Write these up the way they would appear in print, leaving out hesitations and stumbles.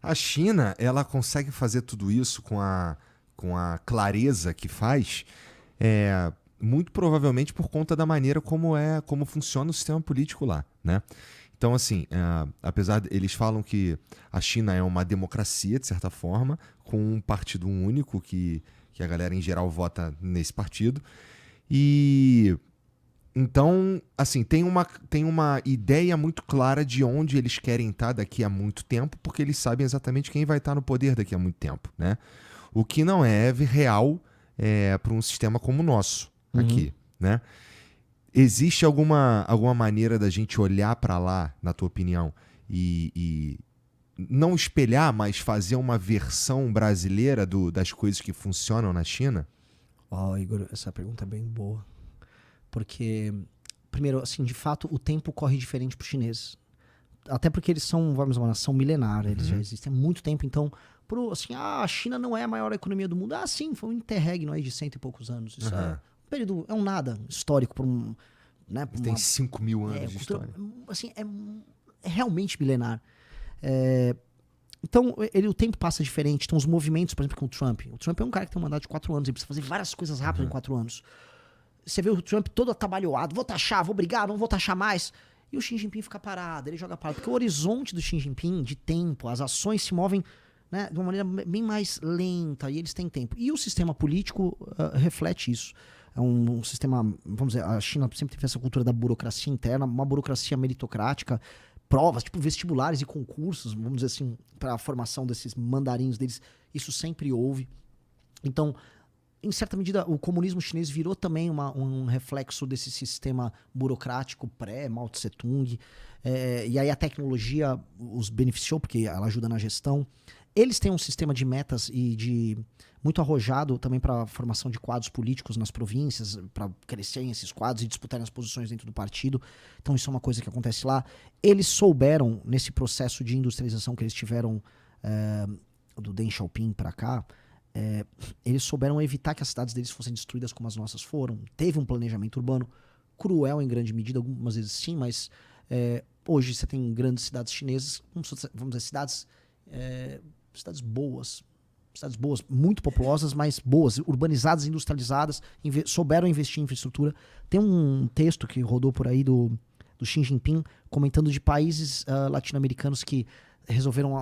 A China, ela consegue fazer tudo isso com a clareza que faz, muito provavelmente por conta da maneira como funciona o sistema político lá, né? Então, assim, apesar de eles falam que a China é uma democracia, de certa forma, com um partido único que a galera em geral vota nesse partido. E então, assim, tem uma ideia muito clara de onde eles querem estar daqui a muito tempo, porque eles sabem exatamente quem vai estar no poder daqui a muito tempo, né? O que não é real para um sistema como o nosso aqui, né? Existe alguma maneira da gente olhar para lá, na tua opinião, e não espelhar, mas fazer uma versão brasileira das coisas que funcionam na China? Igor, essa pergunta é bem boa. Porque, primeiro, assim, de fato, o tempo corre diferente para os chineses. Até porque eles são, vamos uma nação milenar, eles já existem há muito tempo. Então, assim, a China não é a maior economia do mundo. Sim, foi um interregno aí de 100 e poucos anos. Isso é um período, é um nada histórico para um... Né, tem 5 mil anos de cultura, história. Assim, é realmente milenar. Então, o tempo passa diferente. Então, os movimentos, por exemplo, com o Trump. O Trump é um cara que tem um mandato de 4 anos. Ele precisa fazer várias coisas rápidas em 4 anos. Você vê o Trump todo atabalhoado. Vou taxar, vou brigar, não vou taxar mais. E o Xi Jinping fica parado, ele joga parado. Porque o horizonte do Xi Jinping, de tempo, as ações se movem, né, de uma maneira bem mais lenta. E eles têm tempo. E o sistema político reflete isso. É um sistema, vamos dizer, a China sempre teve essa cultura da burocracia interna, uma burocracia meritocrática, provas, tipo vestibulares e concursos, vamos dizer assim, para a formação desses mandarins deles. Isso sempre houve. Então, em certa medida, o comunismo chinês virou também um reflexo desse sistema burocrático pré-Mao Tse-tung. E aí a tecnologia os beneficiou, porque ela ajuda na gestão. Eles têm um sistema de metas e muito arrojado também para a formação de quadros políticos nas províncias, para crescerem esses quadros e disputarem as posições dentro do partido. Então isso é uma coisa que acontece lá. Eles souberam, nesse processo de industrialização que eles tiveram do Deng Xiaoping para cá, eles souberam evitar que as cidades deles fossem destruídas como as nossas foram. Teve um planejamento urbano cruel em grande medida, algumas vezes sim, mas hoje você tem grandes cidades chinesas, vamos dizer, cidades boas, muito populosas, mas boas, urbanizadas, industrializadas, souberam investir em infraestrutura. Tem um texto que rodou por aí do Xi Jinping comentando de países latino-americanos que resolveram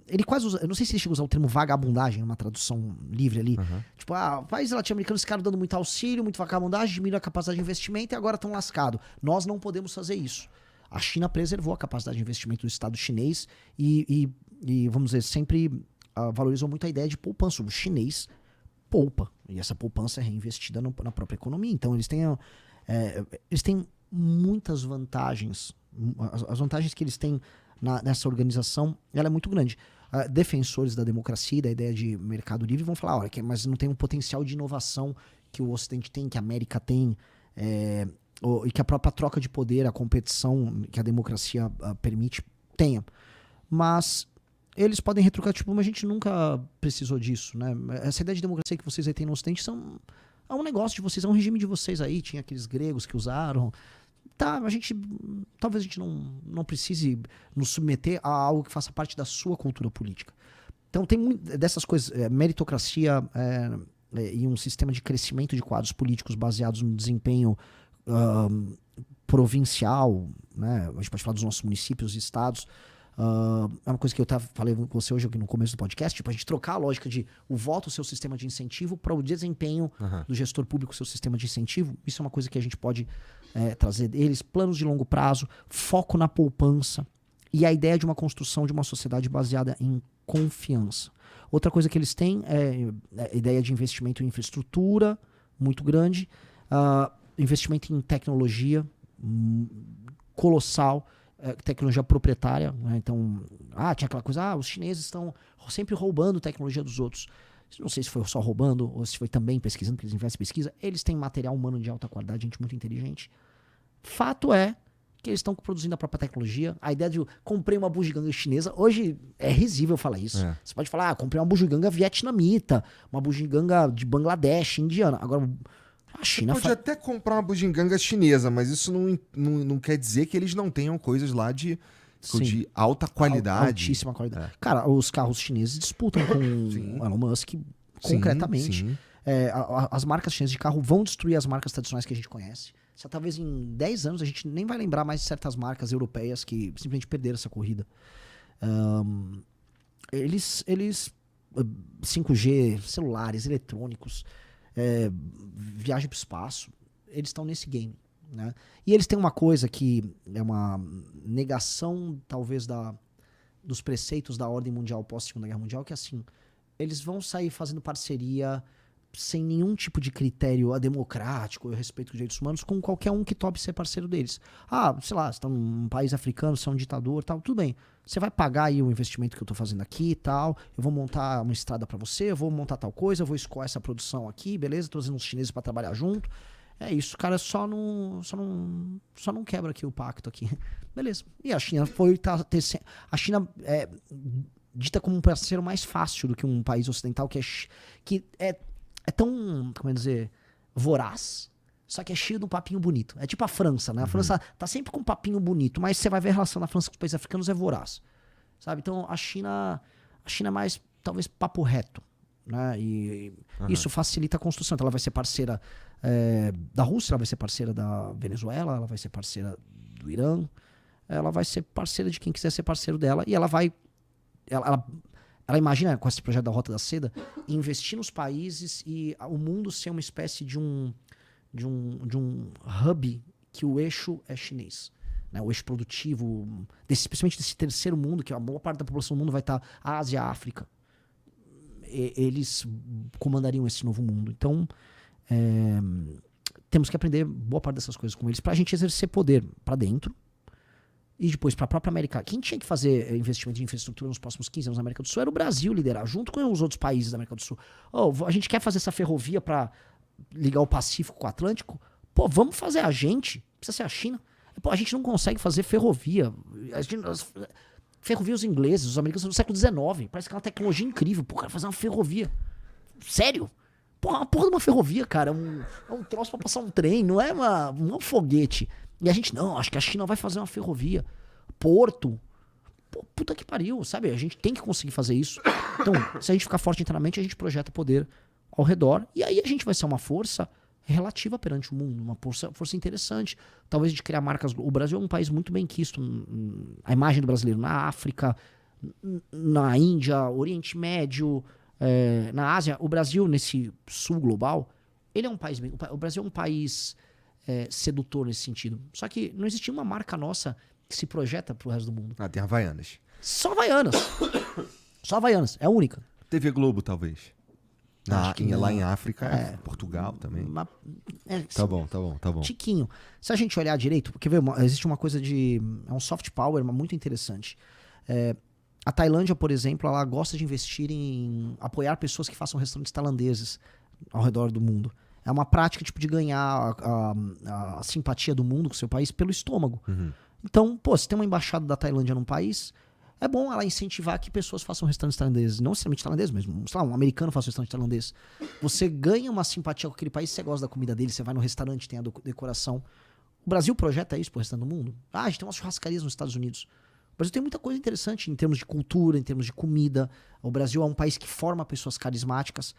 ele quase usa, eu não sei se ele chega a usar o termo vagabundagem, uma tradução livre ali. Tipo, países latino-americanos ficaram dando muito auxílio, muito vagabundagem, diminuiu a capacidade de investimento e agora estão lascados. Nós não podemos fazer isso. A China preservou a capacidade de investimento do Estado chinês e vamos dizer, sempre valorizou muito a ideia de poupança. O chinês poupa, e essa poupança é reinvestida na própria economia. Então, eles têm muitas vantagens. As vantagens que eles têm nessa organização, ela é muito grande. Defensores da democracia, da ideia de mercado livre, vão falar, olha, mas não tem um potencial de inovação que o Ocidente tem, que a América tem, e que a própria troca de poder, a competição que a democracia permite, tenha. Mas eles podem retrucar, tipo, mas a gente nunca precisou disso, né? Essa ideia de democracia que vocês aí têm no Ocidente é um negócio de vocês, é um regime de vocês aí, tinha aqueles gregos que usaram. Talvez a gente não precise nos submeter a algo que faça parte da sua cultura política. Então tem muito dessas coisas, meritocracia e um sistema de crescimento de quadros políticos baseados no desempenho provincial, né? A gente pode falar dos nossos municípios e estados. É uma coisa que eu falei com você hoje aqui no começo do podcast, tipo, a gente trocar a lógica de o voto, o seu sistema de incentivo, para o desempenho do gestor público, o seu sistema de incentivo. Isso é uma coisa que a gente pode trazer deles, planos de longo prazo, foco na poupança e a ideia de uma construção de uma sociedade baseada em confiança. Outra coisa que eles têm é a ideia de investimento em infraestrutura muito grande, investimento em tecnologia colossal, tecnologia proprietária, né? Então, tinha aquela coisa, os chineses estão sempre roubando tecnologia dos outros. Não sei se foi só roubando ou se foi também pesquisando, porque eles investem em pesquisa. Eles têm material humano de alta qualidade, gente muito inteligente. Fato é que eles estão produzindo a própria tecnologia. A ideia de comprei uma bugiganga chinesa, hoje é risível falar isso. Você pode falar, comprei uma bugiganga vietnamita, uma bugiganga de Bangladesh, indiana. Agora, a China Você pode até comprar uma bugiganga chinesa, mas isso não quer dizer que eles não tenham coisas lá de Ficam de alta qualidade. Altíssima qualidade. Cara, os carros chineses disputam com o Elon Musk concretamente. Sim. As marcas chinesas de carro vão destruir as marcas tradicionais que a gente conhece. Só talvez em 10 anos a gente nem vai lembrar mais de certas marcas europeias que simplesmente perderam essa corrida. Eles 5G, celulares, eletrônicos, viagem para o espaço, eles estão nesse game, né? E eles têm uma coisa que é uma negação, talvez, dos preceitos da ordem mundial pós-Segunda Guerra Mundial, que é assim, eles vão sair fazendo parceria sem nenhum tipo de critério democrático e respeito dos direitos humanos com qualquer um que tope ser parceiro deles. Sei lá, você está num país africano, você é um ditador, tal, tudo bem. Você vai pagar aí o investimento que eu estou fazendo aqui e tal, eu vou montar uma estrada para você, eu vou montar tal coisa, eu vou escoar essa produção aqui, beleza? Estou trazendo uns chineses para trabalhar junto. É isso, cara, só não quebra aqui o pacto aqui. Beleza. E a China a China é dita como um parceiro mais fácil do que um país ocidental que é tão, como é dizer, voraz, só que é cheio de um papinho bonito. É tipo a França, né? A França tá sempre com um papinho bonito, mas você vai ver a relação da França com os países africanos é voraz, sabe? Então a China é mais, talvez, papo reto, né? E isso facilita a construção. Então ela vai ser parceira da Rússia, ela vai ser parceira da Venezuela, ela vai ser parceira do Irã, ela vai ser parceira de quem quiser ser parceiro dela, e ela vai... Ela imagina, com esse projeto da Rota da Seda, investir nos países e o mundo ser uma espécie de um hub que o eixo é chinês. Né? O eixo produtivo, especialmente desse terceiro mundo, que a boa parte da população do mundo vai estar Ásia, África. Eles comandariam esse novo mundo. Então, temos que aprender boa parte dessas coisas com eles para a gente exercer poder para dentro. E depois, para a própria América... Quem tinha que fazer investimento em infraestrutura nos próximos 15 anos na América do Sul era o Brasil liderar, junto com os outros países da América do Sul. A gente quer fazer essa ferrovia para ligar o Pacífico com o Atlântico? Pô, vamos fazer a gente. Precisa ser a China. Pô, a gente não consegue fazer ferrovia. Ferrovias ingleses, os americanos são do século XIX. Parece que é uma tecnologia incrível. Pô, cara, fazer uma ferrovia. Sério? Porra, uma porra de uma ferrovia, cara. É um troço pra passar um trem, não é um foguete. E a gente, não, acho que a China vai fazer uma ferrovia. Porto. Pô, puta que pariu, sabe? A gente tem que conseguir fazer isso. Então, se a gente ficar forte internamente, a gente projeta poder ao redor. E aí a gente vai ser uma força relativa perante o mundo. Uma força interessante. Talvez de criar marcas. O Brasil é um país muito bem quisto. A imagem do brasileiro na África, na Índia, Oriente Médio, na Ásia. O Brasil, nesse sul global, ele é um país bem... O Brasil é um país... sedutor nesse sentido. Só que não existia uma marca nossa que se projeta pro resto do mundo. Tem Havaianas. Só Havaianas. Só Havaianas. É a única. TV Globo, talvez. Lá em África, Portugal também. Tá bom. Tiquinho. Se a gente olhar direito, porque existe uma coisa de... É um soft power muito interessante. A Tailândia, por exemplo, ela gosta de investir em apoiar pessoas que façam restaurantes tailandeses ao redor do mundo. É uma prática tipo de ganhar a simpatia do mundo com o seu país pelo estômago. Então, pô, se tem uma embaixada da Tailândia num país, é bom ela incentivar que pessoas façam restaurantes tailandeses. Não necessariamente tailandeses, mas, sei lá, um americano faça um restaurante tailandês. Você ganha uma simpatia com aquele país, você gosta da comida dele, você vai no restaurante, tem a decoração. O Brasil projeta isso pro restante do mundo. A gente tem umas churrascarias nos Estados Unidos. O Brasil tem muita coisa interessante em termos de cultura, em termos de comida. O Brasil é um país que forma pessoas carismáticas.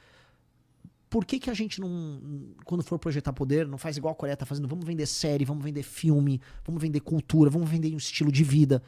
Por que a gente não, quando for projetar poder, não faz igual a Coreia tá fazendo? Vamos vender série, vamos vender filme, vamos vender cultura, vamos vender um estilo de vida.